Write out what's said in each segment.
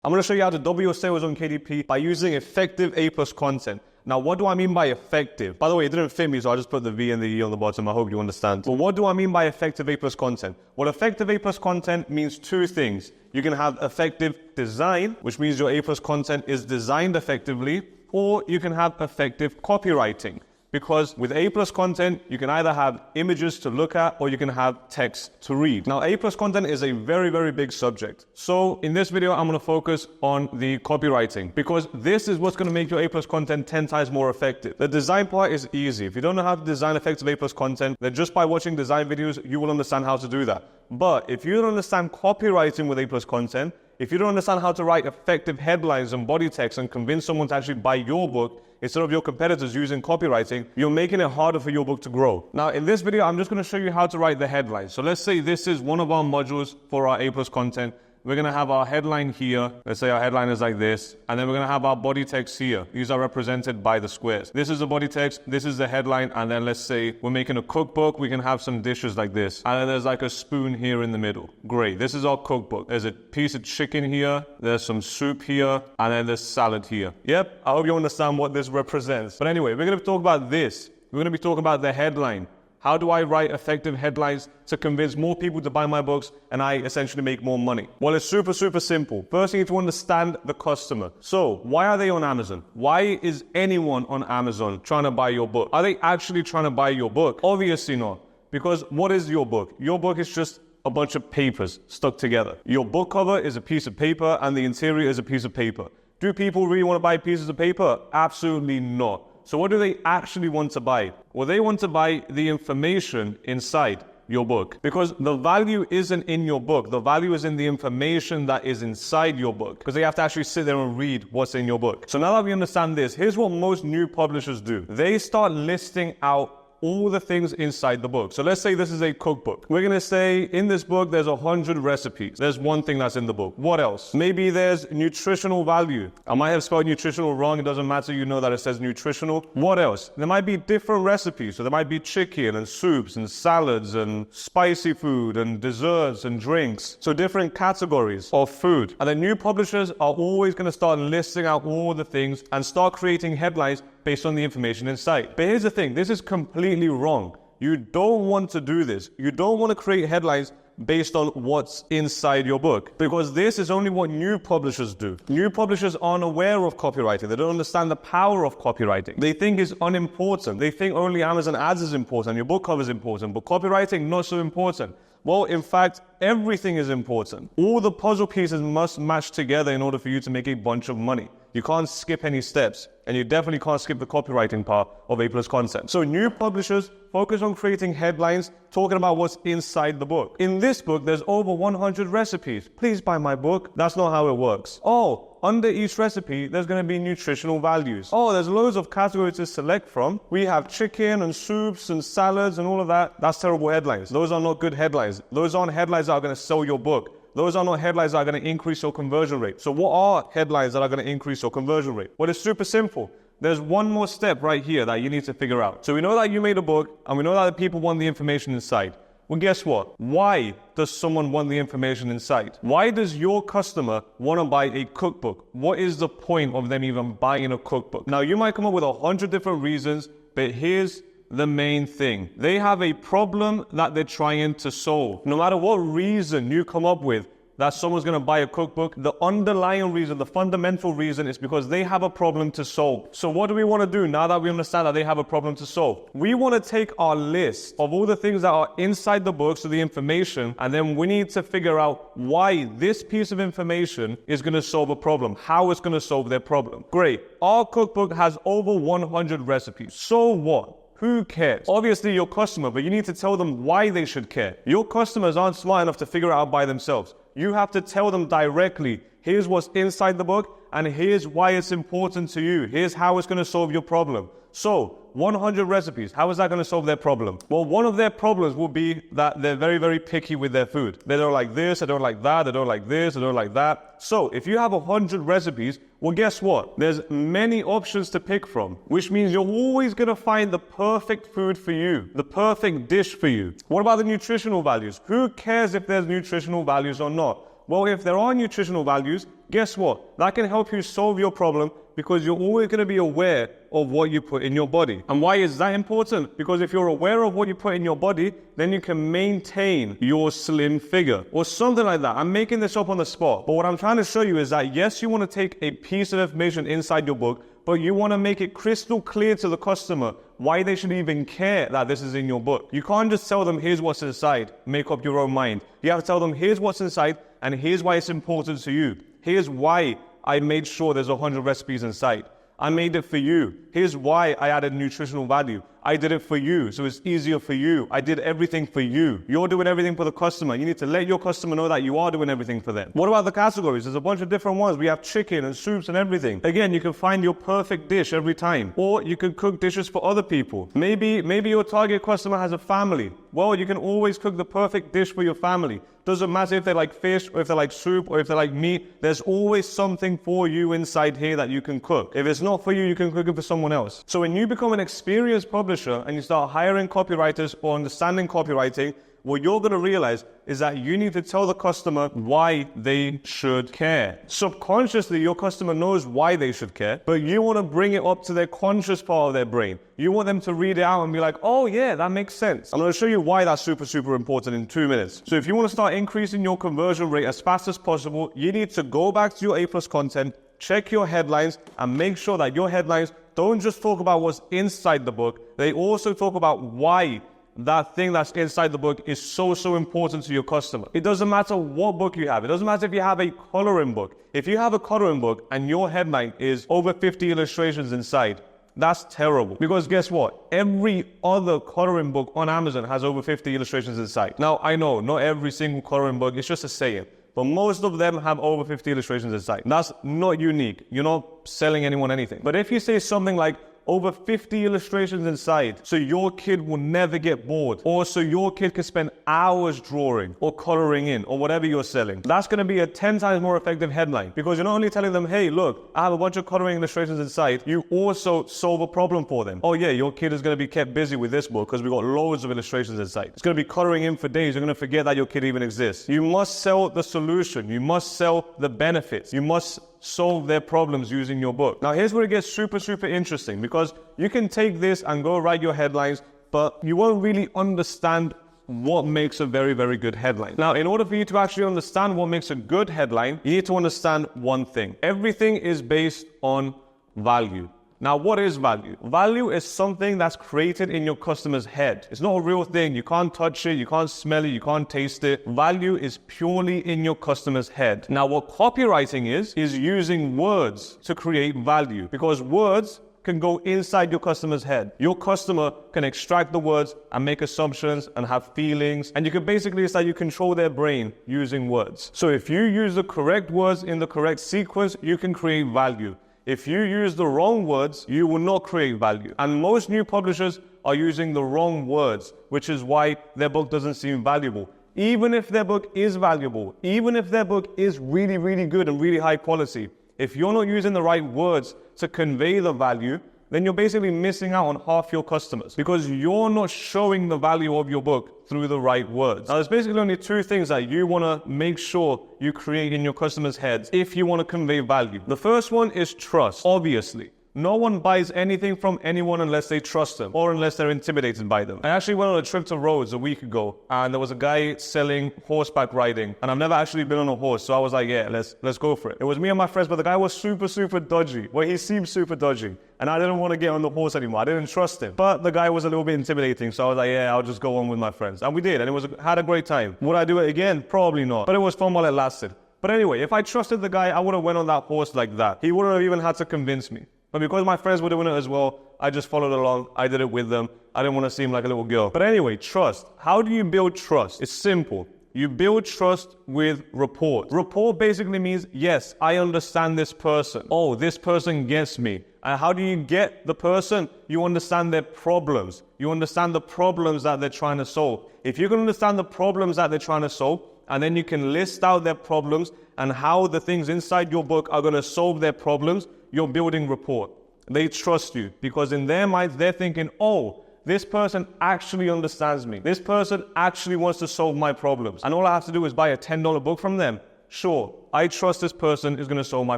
I'm going to show you how to double your sales on KDP by using effective A+ content. Now, what do I mean by effective? By the way, it didn't fit me, so I just put the V and the E on the bottom. I hope you understand. But what do I mean by effective A+ content? Well, effective A+ content means two things. You can have effective design, which means your A+ content is designed effectively, or you can have effective copywriting. Because with A+ content, you can either have images to look at or you can have text to read. Now, A+ content is a very, very big subject. So in this video, I'm going to focus on the copywriting because this is what's going to make your A+ content 10 times more effective. The design part is easy. If you don't know how to design effective A+ content, then just by watching design videos, you will understand how to do that. But if you don't understand copywriting with A+ content, if you don't understand how to write effective headlines and body text and convince someone to actually buy your book instead of your competitors using copywriting, you're making it harder for your book to grow. Now, in this video, I'm just going to show you how to write the headlines. So let's say this is one of our modules for our A+ content. We're going to have our headline here. Let's say our headline is like this. And then we're going to have our body text here. These are represented by the squares. This is the body text. This is the headline. And then let's say we're making a cookbook. We can have some dishes like this. And then there's like a spoon here in the middle. Great. This is our cookbook. There's a piece of chicken here. There's some soup here. And then there's salad here. Yep. I hope you understand what this represents. But anyway, we're going to talk about this. We're going to be talking about the headline. How do I write effective headlines to convince more people to buy my books and I essentially make more money? Well, it's super, super simple. First, you need to understand the customer. So why are they on Amazon? Why is anyone on Amazon trying to buy your book? Are they actually trying to buy your book? Obviously not. Because what is your book? Your book is just a bunch of papers stuck together. Your book cover is a piece of paper and the interior is a piece of paper. Do people really want to buy pieces of paper? Absolutely not. So what do they actually want to buy? Well, they want to buy the information inside your book because the value isn't in your book. The value is in the information that is inside your book because they have to actually sit there and read what's in your book. So now that we understand this, here's what most new publishers do. They start listing out all the things inside the book. So let's say this is a cookbook. We're going to say in this book, there's 100 recipes. There's one thing that's in the book. What else? Maybe there's nutritional value. I might have spelled nutritional wrong. It doesn't matter. You know that it says nutritional. What else? There might be different recipes. So there might be chicken and soups and salads and spicy food and desserts and drinks. So different categories of food. And the new publishers are always going to start listing out all the things and start creating headlines based on the information inside. But here's the thing, this is completely wrong. You don't want to do this. You don't want to create headlines based on what's inside your book because this is only what new publishers do. New publishers aren't aware of copywriting. They don't understand the power of copywriting. They think it's unimportant. They think only Amazon ads is important, your book cover is important, but copywriting not so important. Well, in fact, everything is important. All the puzzle pieces must match together in order for you to make a bunch of money. You can't skip any steps, and you definitely can't skip the copywriting part of A+ content. So new publishers focus on creating headlines talking about what's inside the book. In this book, there's over 100 recipes. Please buy my book. That's not how it works. Oh, under each recipe, there's going to be nutritional values. Oh, there's loads of categories to select from. We have chicken and soups and salads and all of that. That's terrible headlines. Those are not good headlines. Those aren't headlines that are going to sell your book. Those are not headlines that are going to increase your conversion rate. So what are headlines that are going to increase your conversion rate? Well, it's super simple. There's one more step right here that you need to figure out. So we know that you made a book and we know that the people want the information inside. Well, guess what? Why does someone want the information inside? Why does your customer want to buy a cookbook? What is the point of them even buying a cookbook? Now, you might come up with 100 different reasons, but here's the main thing. They have a problem that they're trying to solve. No matter what reason you come up with that someone's going to buy a cookbook, the underlying reason, the fundamental reason is because they have a problem to solve. So what do we want to do now that we understand that they have a problem to solve? We want to take our list of all the things that are inside the book, so the information, and then we need to figure out why this piece of information is going to solve a problem, how it's going to solve their problem. Great. Our cookbook has over 100 recipes. So what? Who cares? Obviously your customer, but you need to tell them why they should care. Your customers aren't smart enough to figure it out by themselves. You have to tell them directly, here's what's inside the book and here's why it's important to you. Here's how it's going to solve your problem. So 100 recipes, how is that going to solve their problem? Well, one of their problems will be that they're very, very picky with their food. They don't like this, they don't like that, they don't like this, they don't like that. So if you have 100 recipes, well, guess what? There's many options to pick from, which means you're always going to find the perfect food for you, the perfect dish for you. What about the nutritional values? Who cares if there's nutritional values or not? Well, if there are nutritional values, guess what? That can help you solve your problem because you're always going to be aware of what you put in your body. And why is that important? Because if you're aware of what you put in your body, then you can maintain your slim figure or something like that. I'm making this up on the spot, but what I'm trying to show you is that yes, you want to take a piece of information inside your book, but you want to make it crystal clear to the customer why they should even care that this is in your book. You can't just tell them, here's what's inside, make up your own mind. You have to tell them, here's what's inside, and here's why it's important to you. Here's why I made sure there's 100 recipes inside. I made it for you. Here's why I added nutritional value. I did it for you, so it's easier for you. I did everything for you. You're doing everything for the customer. You need to let your customer know that you are doing everything for them. What about the categories? There's a bunch of different ones. We have chicken and soups and everything. Again, you can find your perfect dish every time. Or you can cook dishes for other people. Maybe your target customer has a family. Well, you can always cook the perfect dish for your family. Doesn't matter if they like fish or if they like soup or if they like meat. There's always something for you inside here that you can cook. If it's not for you, you can cook it for someone else. So when you become an experienced publisher and you start hiring copywriters or understanding copywriting, what you're going to realize is that you need to tell the customer why they should care. Subconsciously, your customer knows why they should care, but you want to bring it up to their conscious part of their brain. You want them to read it out and be like, oh yeah, that makes sense. I'm going to show you why that's super, super important in 2 minutes. So if you want to start increasing your conversion rate as fast as possible, you need to go back to your A+ content, check your headlines, and make sure that your headlines don't just talk about what's inside the book, they also talk about why that thing that's inside the book is so important to your customer. It doesn't matter what book you have. It doesn't matter if you have a coloring book. If you have a coloring book and your headline is over 50 illustrations inside, that's terrible. Because guess what? Every other coloring book on Amazon has over 50 illustrations inside. Now, I know not every single coloring book, it's just a saying, but most of them have over 50 illustrations inside. That's not unique. You're not selling anyone anything. But if you say something like, over 50 illustrations inside, so your kid will never get bored, or so your kid can spend hours drawing or coloring in or whatever you're selling, that's going to be a 10 times more effective headline, because you're not only telling them, hey, look, I have a bunch of coloring illustrations inside, you also solve a problem for them. Oh yeah, your kid is going to be kept busy with this book because we've got loads of illustrations inside. It's going to be coloring in for days. You're going to forget that your kid even exists. You must sell the solution. You must sell the benefits. You must solve their problems using your book. Now here's where it gets super interesting, because you can take this and go write your headlines, but you won't really understand what makes a very good headline. Now, in order for you to actually understand what makes a good headline, you need to understand one thing. Everything is based on value. Now, what is value? Value is something that's created in your customer's head. It's not a real thing. You can't touch it. You can't smell it. You can't taste it. Value is purely in your customer's head. Now, what copywriting is using words to create value, because words can go inside your customer's head. Your customer can extract the words and make assumptions and have feelings. And you can basically, it's like you control their brain using words. So if you use the correct words in the correct sequence, you can create value. If you use the wrong words, you will not create value. And most new publishers are using the wrong words, which is why their book doesn't seem valuable. Even if their book is valuable, even if their book is really good and really high quality, if you're not using the right words to convey the value, then you're basically missing out on half your customers, because you're not showing the value of your book through the right words. Now, there's basically only two things that you want to make sure you create in your customers' heads if you want to convey value. The first one is trust, obviously. No one buys anything from anyone unless they trust them or unless they're intimidated by them. I actually went on a trip to Rhodes a week ago, and there was a guy selling horseback riding, and I've never actually been on a horse, so I was like, yeah, let's go for it. It was me and my friends, but the guy was super dodgy. Well, he seemed super dodgy, and I didn't want to get on the horse anymore. I didn't trust him. But the guy was a little bit intimidating, so I was like, yeah, I'll just go on with my friends. And we did, and had a great time. Would I do it again? Probably not. But it was fun while it lasted. But anyway, if I trusted the guy, I would have went on that horse like that. He wouldn't have even had to convince me. But because my friends were doing it as well, I just followed along. I did it with them. I didn't want to seem like a little girl. But anyway, trust. How do you build trust? It's simple. You build trust with rapport. Rapport basically means, yes, I understand this person. Oh, this person gets me. And how do you get the person? You understand their problems. You understand the problems that they're trying to solve. If you can understand the problems that they're trying to solve, and then you can list out their problems and how the things inside your book are going to solve their problems, you're building rapport. They trust you because in their minds, they're thinking, oh, this person actually understands me. This person actually wants to solve my problems. And all I have to do is buy a $10 book from them. Sure, I trust this person is going to solve my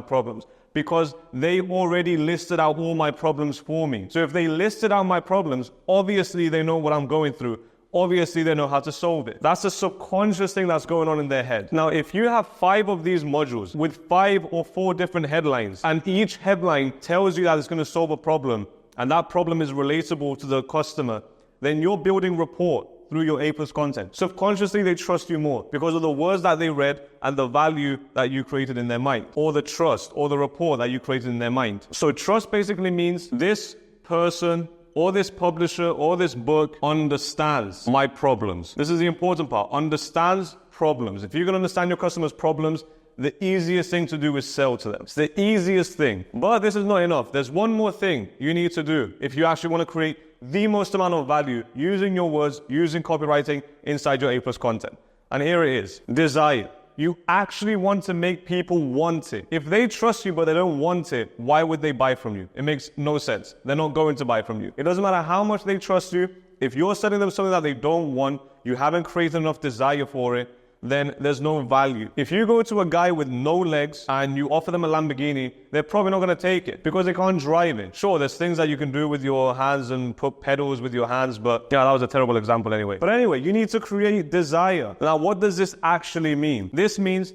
problems because they already listed out all my problems for me. So if they listed out my problems, obviously they know what I'm going through. Obviously they know how to solve it. That's a subconscious thing that's going on in their head. Now, if you have 5 of these modules with 5 or 4 different headlines, and each headline tells you that it's going to solve a problem, and that problem is relatable to the customer, then you're building rapport through your A+ content. Subconsciously, they trust you more because of the words that they read and the value that you created in their mind, or the trust or the rapport that you created in their mind. So trust basically means this person or this publisher or this book understands my problems. This is the important part. Understands problems. If you can understand your customers' problems, the easiest thing to do is sell to them. It's the easiest thing. But this is not enough. There's one more thing you need to do if you actually want to create the most amount of value using your words, using copywriting inside your A+ content. And here it is. Desire. You actually want to make people want it. If they trust you but they don't want it, why would they buy from you? It makes no sense. They're not going to buy from you. It doesn't matter how much they trust you. If you're selling them something that they don't want, you haven't created enough desire for it, then there's no value. If you go to a guy with no legs and you offer them a Lamborghini, they're probably not going to take it because they can't drive it. Sure, there's things that you can do with your hands and put pedals with your hands, but yeah, that was a terrible example anyway. But anyway, you need to create desire. Now, what does this actually mean? This means,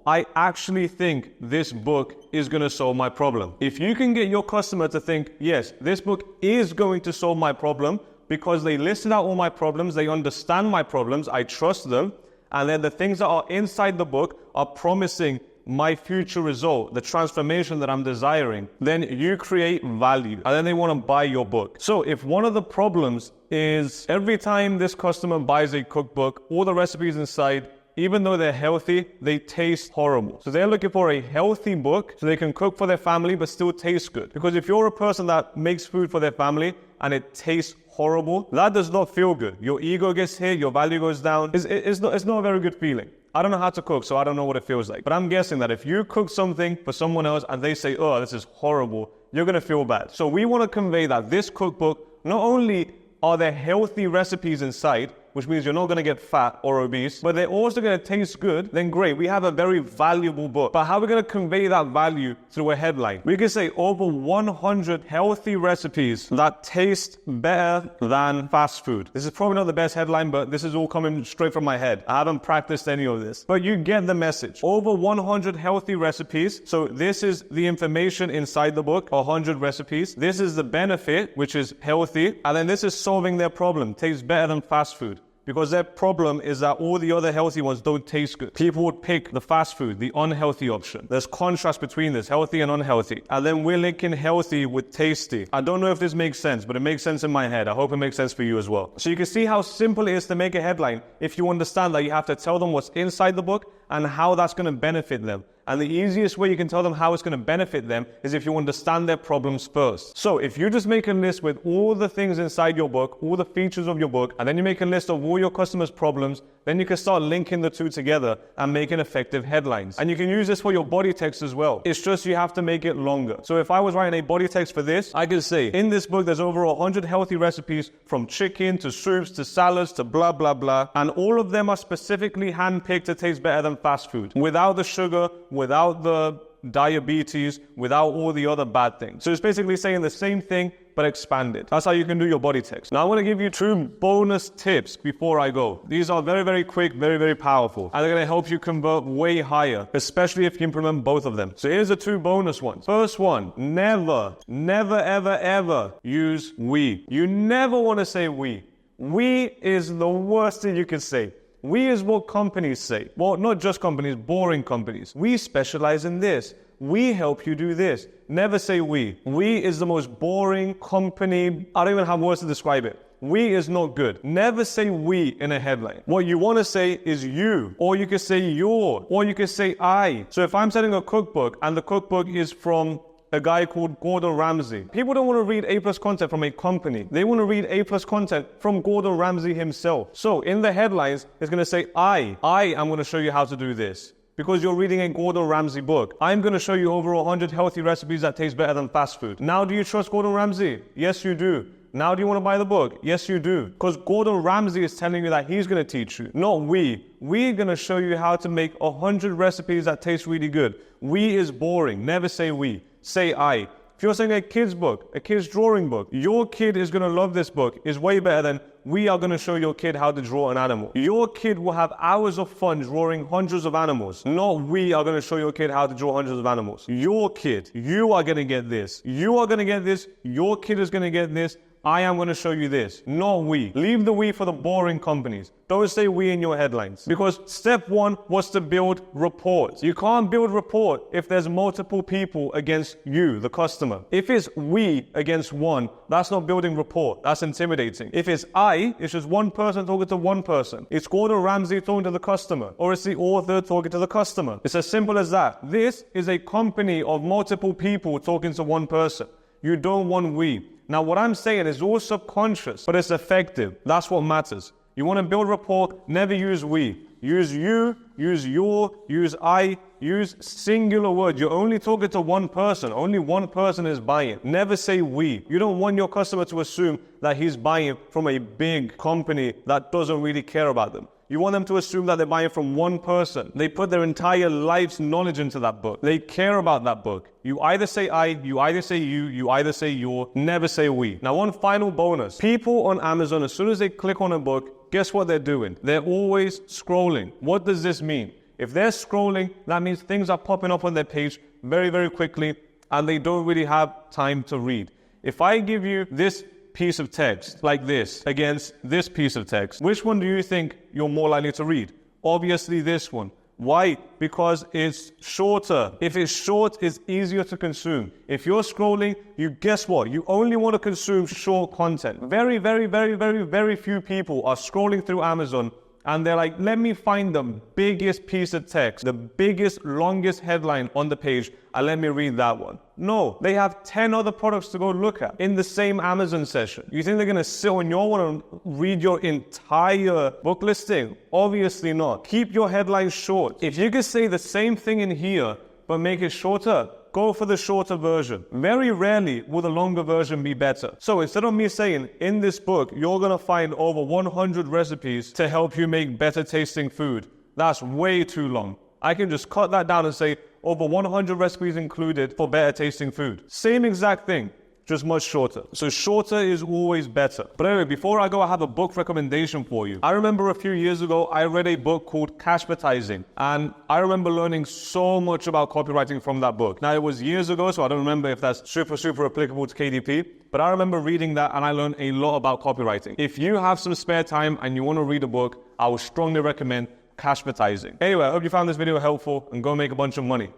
I actually think this book is going to solve my problem. If you can get your customer to think, yes, this book is going to solve my problem because they listed out all my problems, they understand my problems, I trust them, and then the things that are inside the book are promising my future result, the transformation that I'm desiring, then you create value and then they want to buy your book. So if one of the problems is every time this customer buys a cookbook, all the recipes inside, even though they're healthy, they taste horrible. So they're looking for a healthy book so they can cook for their family but still taste good. Because if you're a person that makes food for their family and it tastes horrible, that does not feel good. Your ego gets hit, your value goes down. It's not a very good feeling. I don't know how to cook, so I don't know what it feels like. But I'm guessing that if you cook something for someone else and they say, oh, this is horrible, you're going to feel bad. So we want to convey that this cookbook, not only are there healthy recipes inside, which means you're not going to get fat or obese, but they're also going to taste good, then great, we have a very valuable book. But how are we going to convey that value through a headline? We can say over 100 healthy recipes that taste better than fast food. This is probably not the best headline, but this is all coming straight from my head. I haven't practiced any of this. But you get the message. Over 100 healthy recipes. So this is the information inside the book, 100 recipes. This is the benefit, which is healthy. And then this is solving their problem. Tastes better than fast food. Because their problem is that all the other healthy ones don't taste good. People would pick the fast food, the unhealthy option. There's contrast between this, healthy and unhealthy. And then we're linking healthy with tasty. I don't know if this makes sense, but it makes sense in my head. I hope it makes sense for you as well. So you can see how simple it is to make a headline if you understand that you have to tell them what's inside the book and how that's going to benefit them. And the easiest way you can tell them how it's going to benefit them is if you understand their problems first. So if you just make a list with all the things inside your book, all the features of your book, and then you make a list of all your customers' problems, then you can start linking the two together and making effective headlines. And you can use this for your body text as well. It's just you have to make it longer. So if I was writing a body text for this, I could say, in this book, there's over 100 healthy recipes from chicken to soups to salads to blah, blah, blah. And all of them are specifically handpicked to taste better than fast food. Without the sugar, without the diabetes, without all the other bad things. So it's basically saying the same thing, but expanded. That's how you can do your body text. Now I'm going to give you 2 bonus tips before I go. These are very, very quick, very, very powerful. And they're going to help you convert way higher, especially if you implement both of them. So here's the 2 bonus ones. First one, never, ever, ever use we. You never want to say we. We is the worst thing you can say. We is what companies say. Well, not just companies, boring companies. We specialize in this. We help you do this. Never say we. We is the most boring company. I don't even have words to describe it. We is not good. Never say we in a headline. What you want to say is you, or you can say your, or you can say I. So if I'm selling a cookbook and the cookbook is from a guy called Gordon Ramsay. People don't want to read A+ content from a company. They want to read A+ content from Gordon Ramsay himself. So in the headlines, it's going to say, I am going to show you how to do this. Because you're reading a Gordon Ramsay book. I'm going to show you over 100 healthy recipes that taste better than fast food. Now, do you trust Gordon Ramsay? Yes, you do. Now do you want to buy the book? Yes, you do. Because Gordon Ramsay is telling you that he's going to teach you, not we. We're going to show you how to make 100 recipes that taste really good. We is boring. Never say we. Say I. If you're saying a kid's book, a kid's drawing book, your kid is going to love this book. It's way better than we are going to show your kid how to draw an animal. Your kid will have hours of fun drawing hundreds of animals. Not we are going to show your kid how to draw hundreds of animals. Your kid, you are going to get this. You are going to get this. Your kid is going to get this. I am going to show you this, not we. Leave the we for the boring companies. Don't say we in your headlines. Because step one was to build rapport. You can't build rapport if there's multiple people against you, the customer. If it's we against one, that's not building rapport. That's intimidating. If it's I, it's just one person talking to one person. It's Gordon Ramsay talking to the customer. Or it's the author talking to the customer. It's as simple as that. This is a company of multiple people talking to one person. You don't want we. Now, what I'm saying is all subconscious, but it's effective. That's what matters. You want to build rapport, never use we. Use you, use your, use I, use singular word. You're only talking to one person. Only one person is buying. Never say we. You don't want your customer to assume that he's buying from a big company that doesn't really care about them. You want them to assume that they're buying from one person. They put their entire life's knowledge into that book. They care about that book. You either say I, you either say you either say your, never say we. Now, one final bonus. People on Amazon, as soon as they click on a book, guess what they're doing? They're always scrolling. What does this mean? If they're scrolling, that means things are popping up on their page very, very quickly, and they don't really have time to read. If I give you this piece of text like this against this piece of text, which one do you think you're more likely to read? Obviously this one. Why? Because it's shorter. If it's short, it's easier to consume. If you're scrolling, guess what? You only want to consume short content. Very, very, very, very, very few people are scrolling through Amazon and they're like, let me find the biggest piece of text, the biggest, longest headline on the page, and let me read that one. No, they have 10 other products to go look at in the same Amazon session. You think they're going to sit on your one and read your entire book listing? Obviously not. Keep your headlines short. If you could say the same thing in here, but make it shorter, go for the shorter version. Very rarely will the longer version be better. So instead of me saying, in this book, you're going to find over 100 recipes to help you make better tasting food, that's way too long. I can just cut that down and say, over 100 recipes included for better tasting food. Same exact thing, just much shorter. So shorter is always better. But anyway, before I go, I have a book recommendation for you. I remember a few years ago, I read a book called Copywriting, and I remember learning so much about copywriting from that book. Now, it was years ago, so I don't remember if that's super applicable to KDP, but I remember reading that and I learned a lot about copywriting. If you have some spare time and you want to read a book, I would strongly recommend Copywriting. Anyway, I hope you found this video helpful and go make a bunch of money.